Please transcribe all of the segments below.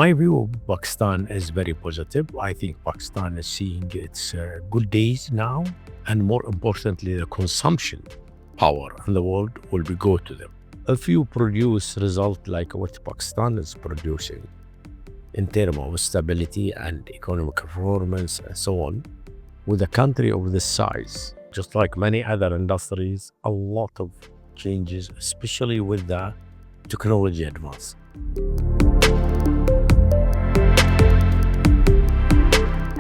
My view of Pakistan is very positive. I think Pakistan is seeing its good days now, and more importantly, the consumption power in the world will be go to them. If you produce result like what Pakistan is producing in terms of stability and economic performance and so on, with a country of this size, just like many other industries, a lot of changes, especially with the technology advance.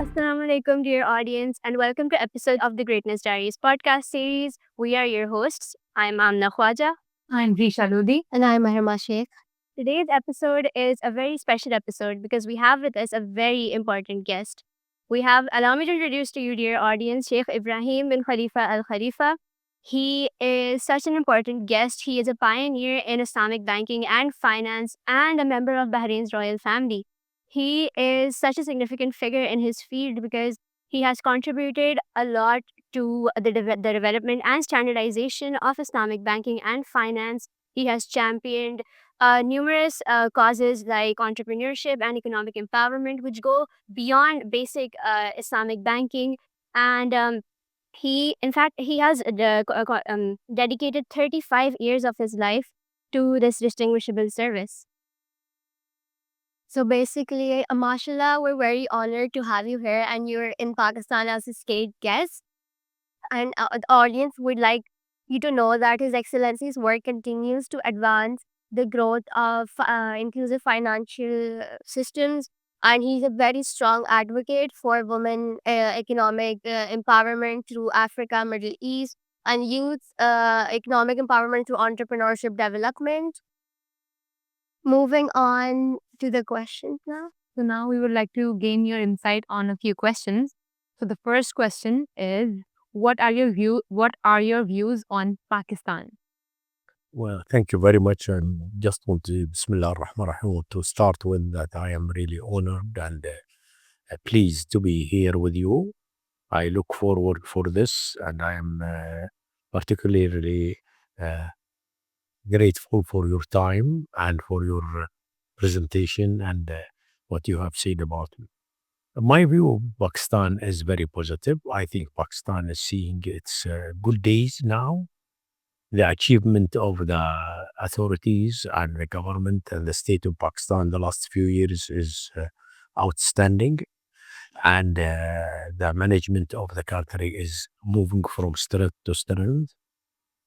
Assalamu alaikum, dear audience, and welcome to episode of the Greatness Diaries podcast series. We are your hosts. I'm Amna Khwaja. I'm Risha Ludi. And I'm Mahima Sheikh. Today's episode is a very special episode because we have with us a very important guest. Allow me to introduce to you, dear audience, Sheikh Ebrahim Bin Khalifa Al Khalifa. He is such an important guest. He is a pioneer in Islamic banking and finance and a member of Bahrain's royal family. He is such a significant figure in his field because he has contributed a lot to the development and standardization of Islamic banking and finance. He has championed numerous causes like entrepreneurship and economic empowerment, which go beyond basic Islamic banking. And in fact, he has dedicated 35 years of his life to this distinguishable service. So basically, mashallah, we're very honored to have you here and you're in Pakistan as a state guest. And the audience would like you to know that His Excellency's work continues to advance the growth of inclusive financial systems. And he's a very strong advocate for women economic empowerment through Africa, Middle East, and youth economic empowerment through entrepreneurship development. Moving on to the questions now. So now we would like to gain your insight on a few questions. So the first question is, what are your views on Pakistan? Well, thank you very much. And just want to, Bismillah ar-Rahman ar-Rahim, to start with that I am really honored and pleased to be here with you. I look forward for this, and I am particularly grateful for your time and for your presentation and what you have said about me. My view of Pakistan is very positive. I think Pakistan is seeing its good days now. The achievement of the authorities and the government and the state of Pakistan the last few years is outstanding. And the management of the country is moving from strength to strength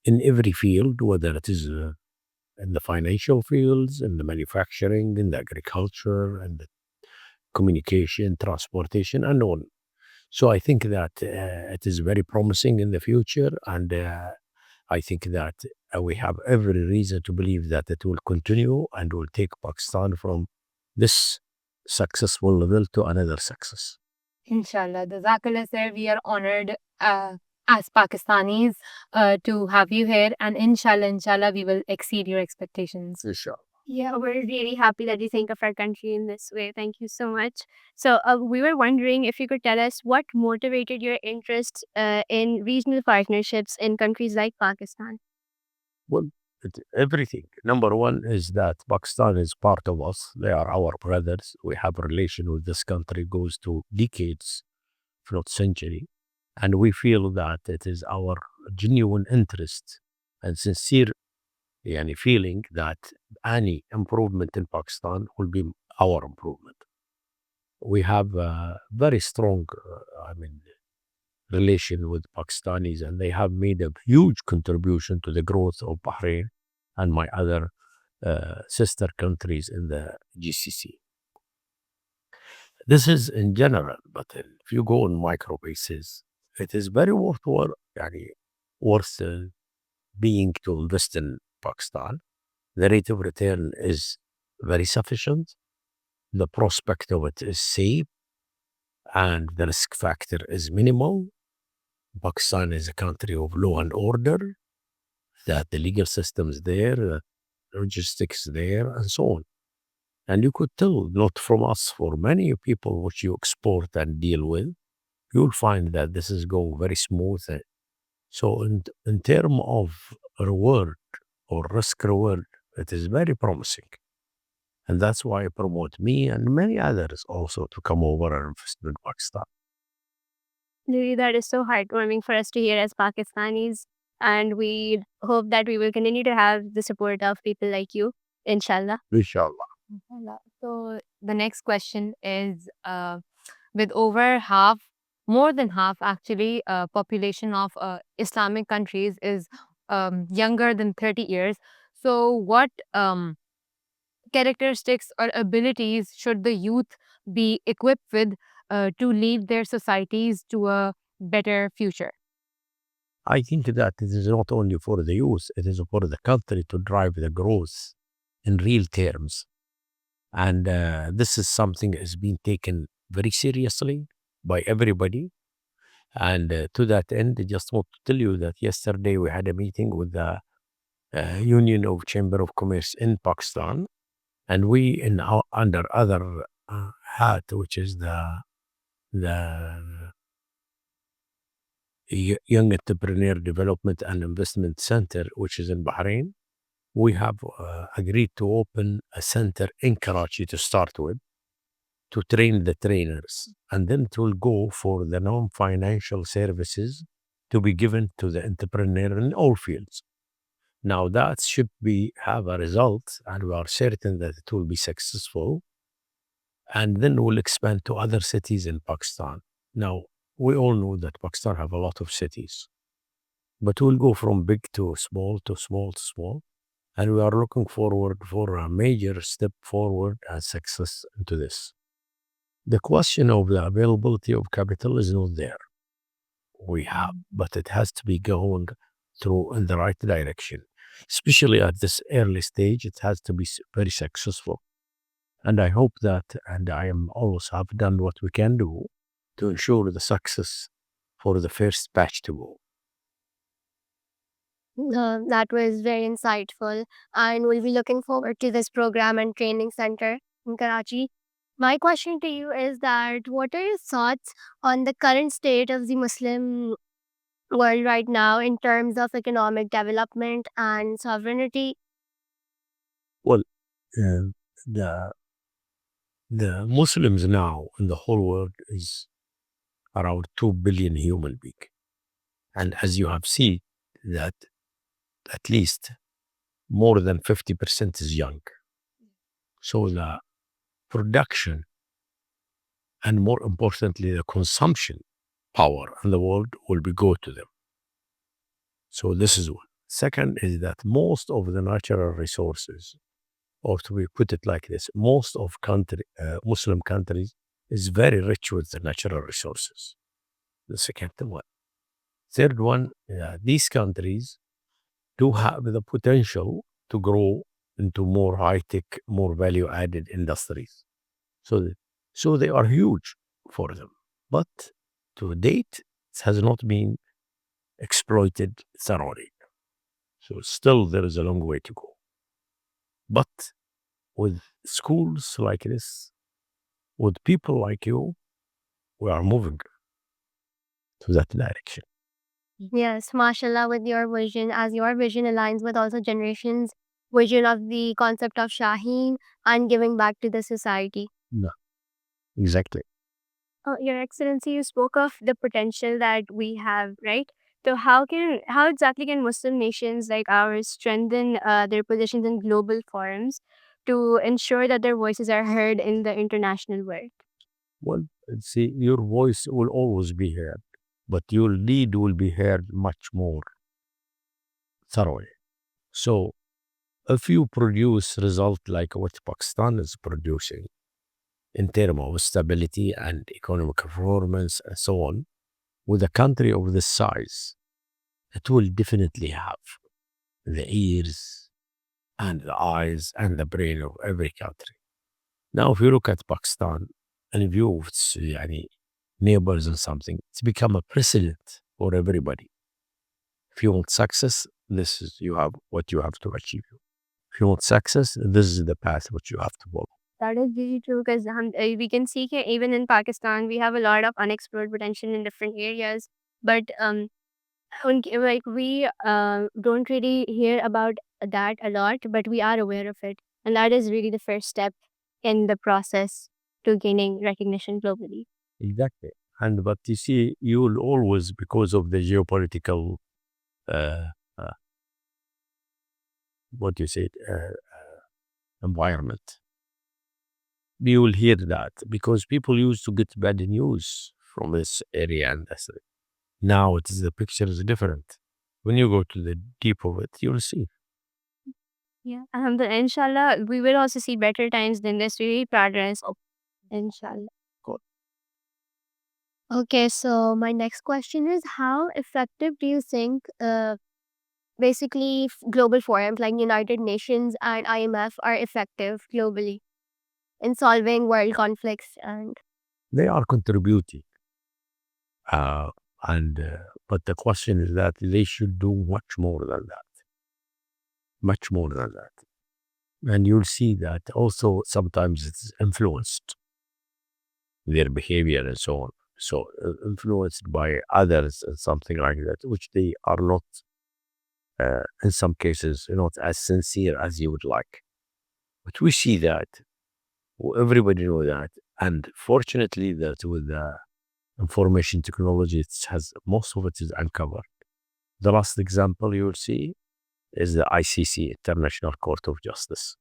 in every field, whether it is in the financial fields, in the manufacturing, in the agriculture, and the communication, transportation, and on. So I think that it is very promising in the future, and I think that we have every reason to believe that it will continue and will take Pakistan from this successful level to another success. Inshallah. Jazakallah, sir. We are honored as Pakistanis to have you here. And inshallah, we will exceed your expectations. Inshallah. Yeah, we're really happy that you think of our country in this way. Thank you so much. So we were wondering if you could tell us what motivated your interest in regional partnerships in countries like Pakistan. Well, everything. Number one is that Pakistan is part of us. They are our brothers. We have a relation with this country goes to decades, if not century. And we feel that it is our genuine interest and sincere feeling that any improvement in Pakistan will be our improvement. We have a very strong, relation with Pakistanis, and they have made a huge contribution to the growth of Bahrain and my other sister countries in the GCC. This is in general, but if you go on micro basis, it is very worthwhile, worth being to invest in Pakistan. The rate of return is very sufficient. The prospect of it is safe, and the risk factor is minimal. Pakistan is a country of law and order, that the legal system is there, the logistics there, and so on. And you could tell, not from us, for many people which you export and deal with, you'll find that this is going very smooth. So in terms of reward or risk reward, it is very promising. And that's why I promote me and many others also to come over and invest in Pakistan. Really, that is so heartwarming for us to hear as Pakistanis. And we hope that we will continue to have the support of people like you, inshallah. Inshallah. Inshallah. So the next question is with over half, more than half actually, population of Islamic countries is younger than 30 years. So what characteristics or abilities should the youth be equipped with to lead their societies to a better future? I think that it is not only for the youth, it is for the country to drive the growth in real terms. And this is something that has been taken very seriously by everybody. And to that end, I just want to tell you that yesterday we had a meeting with the Union of Chamber of Commerce in Pakistan, and we in our, under other hat, which is the Young Entrepreneur Development and Investment Center, which is in Bahrain. We have agreed to open a center in Karachi to start with, to train the trainers, and then it will go for the non-financial services to be given to the entrepreneur in all fields. Now that should be have a result, and we are certain that it will be successful. And then we'll expand to other cities in Pakistan. Now we all know that Pakistan have a lot of cities, but we'll go from big to small to small to small, and we are looking forward for a major step forward and success into this. The question of the availability of capital is not there. We have, but it has to be going through in the right direction. Especially at this early stage, it has to be very successful. And I hope that, and I am always have done what we can do to ensure the success for the first batch to go. That was very insightful, and we'll be looking forward to this program and training center in Karachi. My question to you is that what are your thoughts on the current state of the Muslim world right now in terms of economic development and sovereignty? Well, uh, the the Muslims now in the whole world is around 2 billion human beings, and as you have seen, that at least more than 50% is young. So the production and more importantly, the consumption power in the world will be go to them. So this is one. Second is that most of the natural resources, or to be put it like this, most of Muslim countries is very rich with the natural resources. The second one. Third one, these countries do have the potential to grow into more high-tech, more value-added industries. So, so they are huge for them. But to date, it has not been exploited thoroughly. So still there is a long way to go. But with schools like this, with people like you, we are moving to that direction. Yes, mashallah, with your vision, as your vision aligns with also generations' vision of the concept of Shaheen and giving back to the society. No, exactly. Your Excellency, you spoke of the potential that we have, right? So how exactly can Muslim nations like ours strengthen their positions in global forums to ensure that their voices are heard in the international world? Well, see, your voice will always be heard, but your lead will be heard much more thoroughly. So if you produce result like what Pakistan is producing in terms of stability and economic performance and so on, with a country of this size, it will definitely have the ears and the eyes and the brain of every country. Now, if you look at Pakistan and view of its neighbors and something, it's become a precedent for everybody. If you want success, this is you have what you have to achieve. If you want success, this is the path which you have to follow. That is really true because we can see here, even in Pakistan, we have a lot of unexplored potential in different areas. But like we don't really hear about that a lot, but we are aware of it. And that is really the first step in the process to gaining recognition globally. Exactly. And but you see, you will always, because of the geopolitical, uh, uh, what you say, environment, you will hear that because people used to get bad news from this area, and that's it. Now it is the picture is different. When you go to the deep of it, you'll see. Yeah. Alhamdulillah, inshallah, we will also see better times than this. We will progress. Inshallah. Okay, so my next question is, how effective do you think basically global forums like United Nations and IMF are effective globally in solving world conflicts? And They are contributing, uh, and but the question is that they should do much more than that, much more than that. And you'll see that also sometimes it's influenced their behavior and so on. So influenced by others and something like that, which they are not, in some cases, not as sincere as you would like. But we see that, everybody know that, and fortunately that with the information technology, it has most of it is uncovered. The last example you will see is the ICC, International Court of Justice,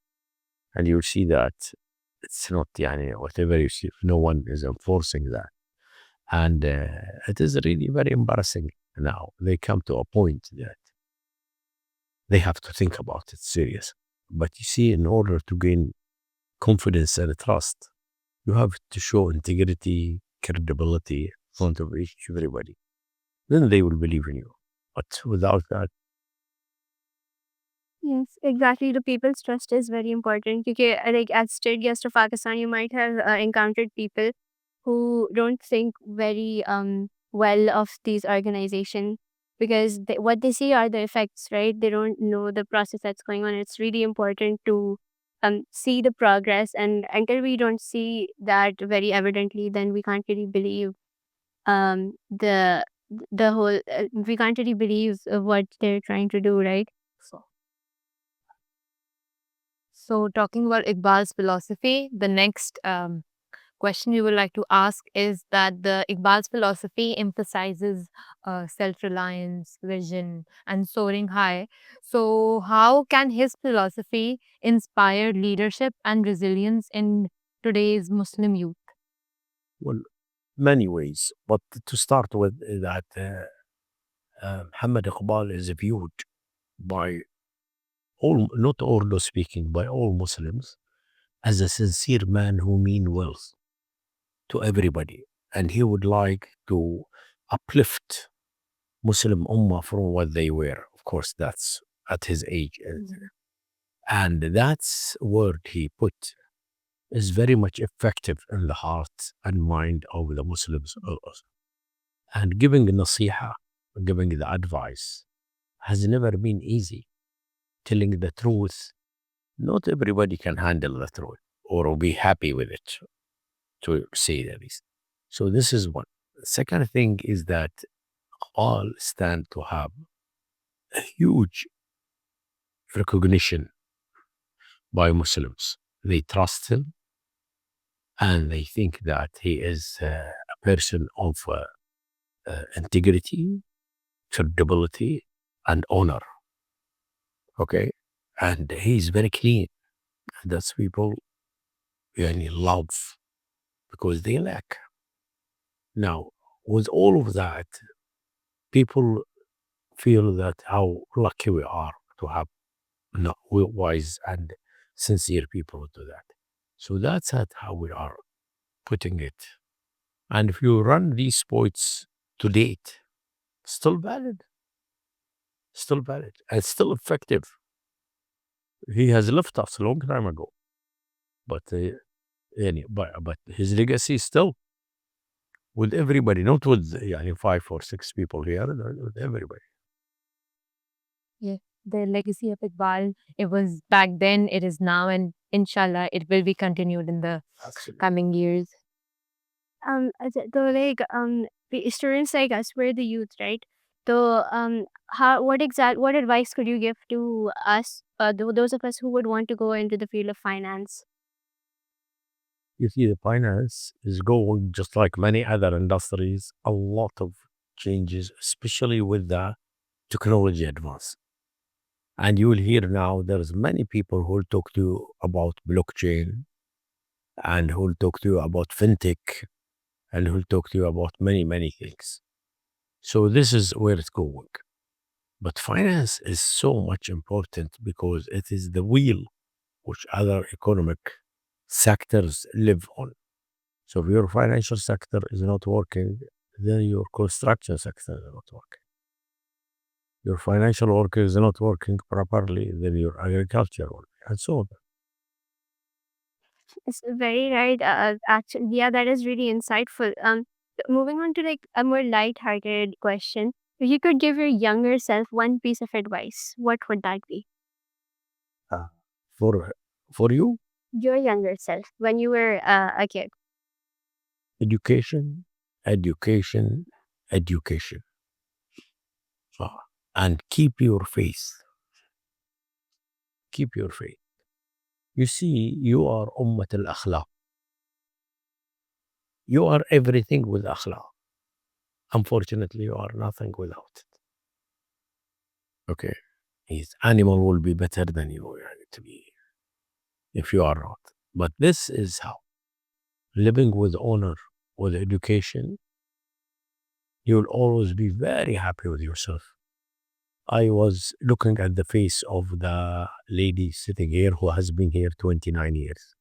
and you will see that it's not, whatever you see, no one is enforcing that. And it is really very embarrassing now. They come to a point that they have to think about it serious. But you see, in order to gain confidence and trust, you have to show integrity, credibility in front of everybody. Then they will believe in you. But without that, Yes, exactly. The people's trust is very important. Because, like, as state guest of Pakistan, you might have encountered people who don't think very well of these organizations because what they see are the effects, right? They don't know the process that's going on. It's really important to see the progress, and until we don't see that very evidently, then we can't really believe the whole. We can't really believe what they're trying to do, right? So. So, talking about Iqbal's philosophy, the next question we would like to ask is that the Iqbal's philosophy emphasizes self-reliance, vision, and soaring high. So, how can his philosophy inspire leadership and resilience in today's Muslim youth? well, many ways. But to start with, that Muhammad Iqbal is viewed by all, not all speaking, by all Muslims as a sincere man who mean well to everybody. And he would like to uplift Muslim Ummah from what they were. Of course, that's at his age. And that's word he put is very much effective in the heart and mind of the Muslims. And giving the nasiha, giving the advice has never been easy. Telling the truth, not everybody can handle the truth or be happy with it, to say the least. So this is one. Second thing is that all stand to have a huge recognition by Muslims. They trust him and they think that he is a person of integrity, credibility, and honor. Okay. And he's very clean. And that's people really love because they lack. Now, with all of that, people feel that how lucky we are to have wise and sincere people to that. So that's how we are putting it. And if you run these poets to date, still valid, and still effective. He has left us a long time ago, but but his legacy is still with everybody, not with 5 or 6 people here, with everybody. Yeah. The legacy of Iqbal, it was back then, it is now, and inshallah, it will be continued in the Absolutely. coming years. The students like us, we're the youth, right? So what advice could you give to us those of us who would want to go into the field of finance? You see, the finance is going just like many other industries, a lot of changes, especially with the technology advance. And you will hear now there's many people who will talk to you about blockchain and who will talk to you about fintech and who will talk to you about many, many things. So this is where it's going. But finance is so much important because it is the wheel which other economic sectors live on. So if your financial sector is not working, then your construction sector is not working. Your financial worker is not working properly, then your agriculture work, and so on. It's very right. Actually, yeah, that is really insightful. Moving on to like a more light-hearted question. If you could give your younger self one piece of advice, what would that be? Uh, for you, Your younger self when you were a kid. education, education, education. Ah, and keep your faith. Keep your faith. You see, you are Ummat al Akhlaq. You are everything with Akhlaq. Unfortunately, you are nothing without it. Okay. His animal will be better than you يعني, to be if you are not. But this is how living with honor, with education, you'll always be very happy with yourself. I was looking at the face of the lady sitting here who has been here 29 years.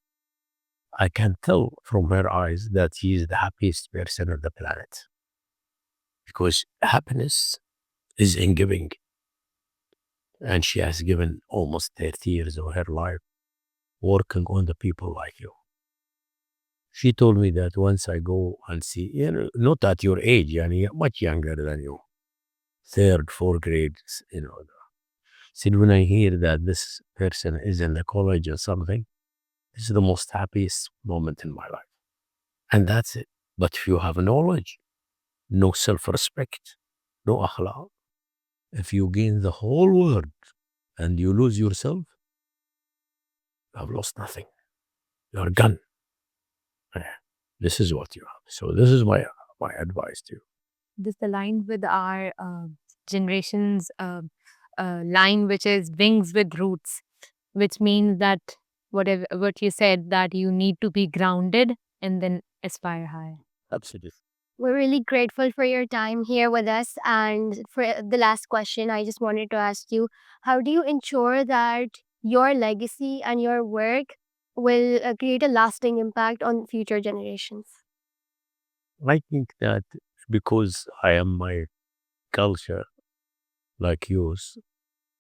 I can tell from her eyes that she is the happiest person on the planet because happiness is in giving. And she has given almost 30 years of her life working on the people like you. She told me that once I go and see, not at your age, yani, much younger than you, third, fourth grade, said when I hear that this person is in the college or something, this is the most happiest moment in my life. And that's it. But if you have knowledge, no self-respect, no akhlaq, if you gain the whole world and you lose yourself, you have lost nothing. You are gone. Yeah. This is what you have. So this is my advice to you. This aligns with our generation's line, which is wings with roots, which means that whatever what you said, that you need to be grounded and then aspire higher. Absolutely. We're really grateful for your time here with us. And for the last question, I just wanted to ask you, how do you ensure that your legacy and your work will create a lasting impact on future generations? I think that because I am my culture like yours,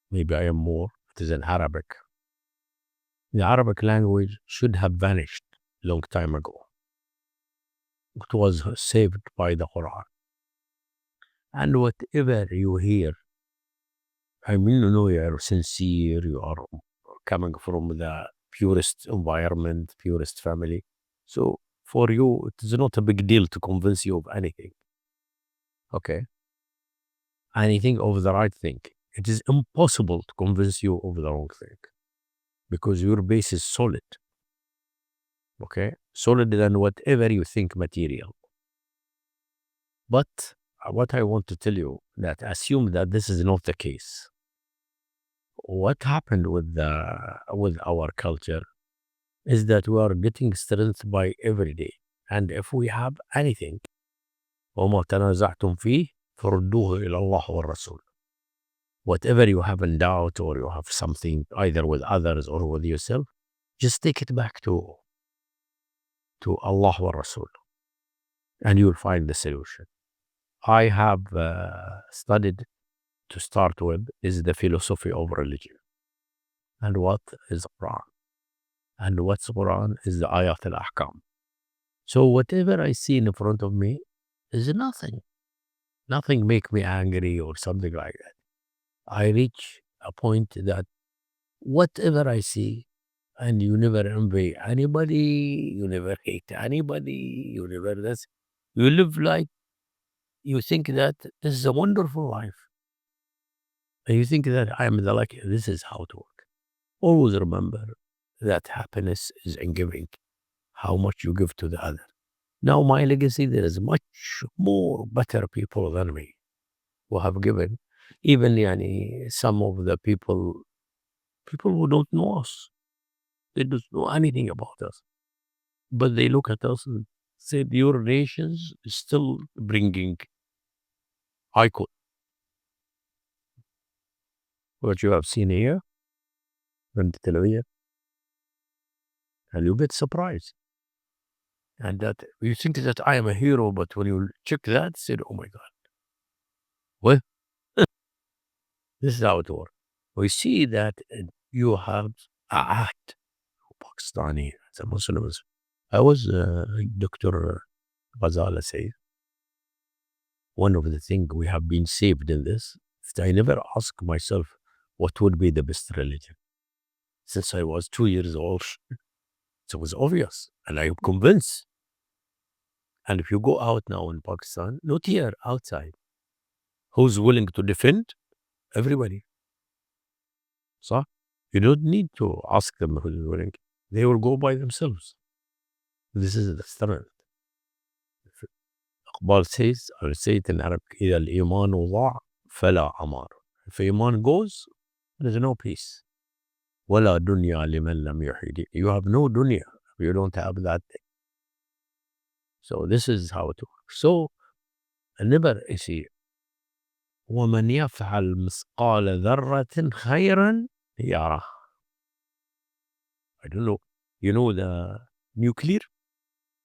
maybe I am more, it is in Arabic. The Arabic language should have vanished long time ago. It was saved by the Quran. And whatever you hear, I mean, you are sincere, you are coming from the purest environment, purest family. So for you, it is not a big deal to convince you of anything. Okay. Anything of the right thing. It is impossible to convince you of the wrong thing because your base is solid. Okay. Solid than whatever you think material. But what I want to tell you that assume that this is not the case. What happened with our culture is that we are getting strength by every day. And if we have anything, وما تنازعتم فيه فردوه إلى الله والرسول. Whatever you have in doubt or you have something either with others or with yourself, just take it back to Allah wa Rasul and you'll find the solution. I have studied to start with is the philosophy of religion. And what is Quran? And what's Quran is the ayat al-ahkam. So whatever I see in front of me is nothing. Nothing make me angry or something like that. I reach a point that whatever I see, and you never envy anybody, you never hate anybody, you never this, you live like you think that this is a wonderful life. And you think that I am the lucky, this is how to work. always remember that happiness is in giving, how much you give to the other. Now, my legacy, there is much more better people than me who have given. Even yani, some of the people who don't know us, they don't know anything about us, but they look at us and say, your nations is still bringing icon. What you have seen here on the television, and you get surprised. And that you think that I am a hero, but when you check that, say, oh my God, well, this is how it works. We see that you have a act Pakistani as a Muslims. I was Dr. Ghazala say, one of the things we have been saved in this, I never ask myself what would be the best religion. Since I was 2 years old, it was obvious, and I am convinced. And if you go out now in Pakistan, not here, outside, who's willing to defend? Everybody. So you don't need to ask them who's willing. They will go by themselves. This is the strength. Iqbal says, I'll say it in Arabic, إذا الإيمان ضاع فلا عمار. If Iman goes, there's no peace. ولا دنيا لمن لم يحيي. You have no dunya if you don't have that thing. So this is how it works. So never see. ومن يفعل مثقال ذرة خيرا يره. I don't know. You know the nuclear?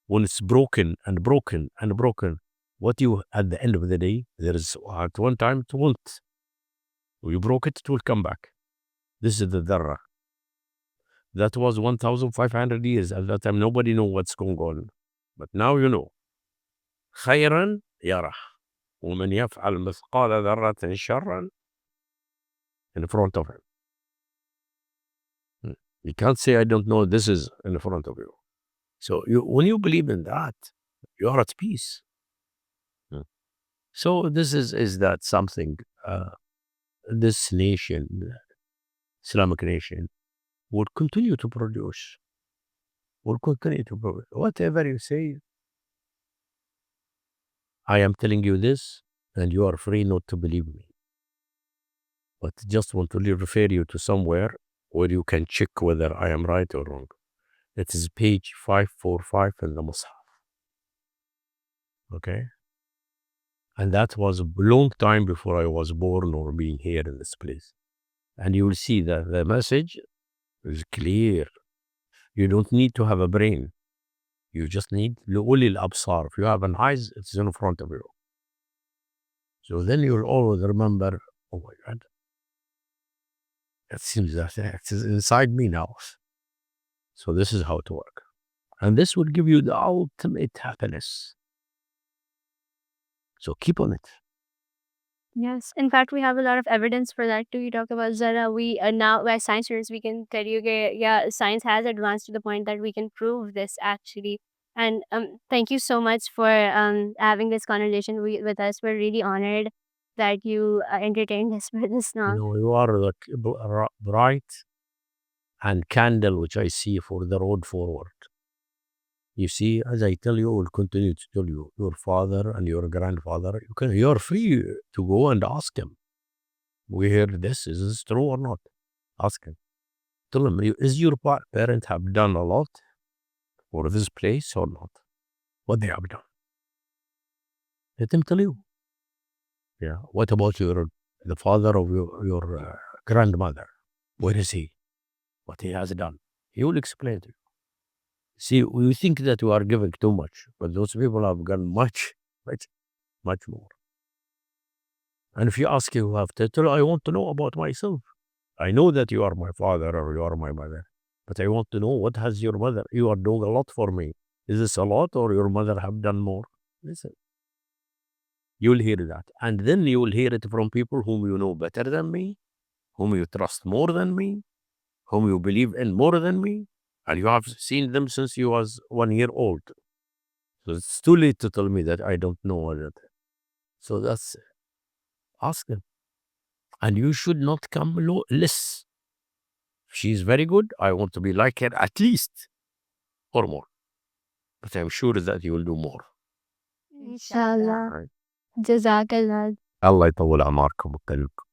When it's broken and broken and broken, what you, at the end of the day, there is at one time it won't. You broke it, it will come back. This is the dharra. That was 1,500 years. At that time, nobody knew what's going on. But now you know. خيرا يره. ومن يفعل مثقال ذرة شرا in front of him. You can't say, I don't know, this is in front of you. So when you believe in that, you are at peace. So this is that something, this nation, Islamic nation, will continue to produce. Will continue to produce. Whatever you say, I am telling you this, and you are free not to believe me. But just want to refer you to somewhere where you can check whether I am right or wrong. It is page 545 in the Mus'haf. Okay? And that was a long time before I was born or being here in this place. And you will see that the message is clear. You don't need to have a brain. You just need لأولي الأبصار. If you have an eyes, it's in front of you. So then you'll always remember, oh my God, it seems that it is inside me now. So this is how it works. And this will give you the ultimate happiness. So keep on it. Yes. In fact, we have a lot of evidence for that too. You talk about Zara. We now, as science students, we can tell you, yeah, science has advanced to the point that we can prove this actually. And thank you so much for having this conversation with us. We're really honored that you entertained us with this You now. know, you are the bright and candle which I see for the road forward. You see, as I tell you, I will continue to tell you, your father and your grandfather, you are free to go and ask him. We heard this, is this true or not? Ask him. Tell him, is your parent have done a lot for this place or not? What they have done? Let him tell you. Yeah. What about the father of your grandmother? Where is he? What he has done? He will explain to you. See, we think that we are giving too much, but those people have done much more. And if you ask you have to tell, I want to know about myself. I know that you are my father or you are my mother, but I want to know what has your mother. You are doing a lot for me. Is this a lot or your mother have done more? Listen. You will hear that. And then you will hear it from people whom you know better than me, whom you trust more than me, whom you believe in more than me, and you have seen them since you was 1 year old. So it's too late to tell me that I don't know that. So that's, ask them. And you should not come less. If she's very good, I want to be like her at least or more. But I'm sure that you will do more. Inshallah. Right. Jazakallah. الله يطول أعماركم ويخليكم.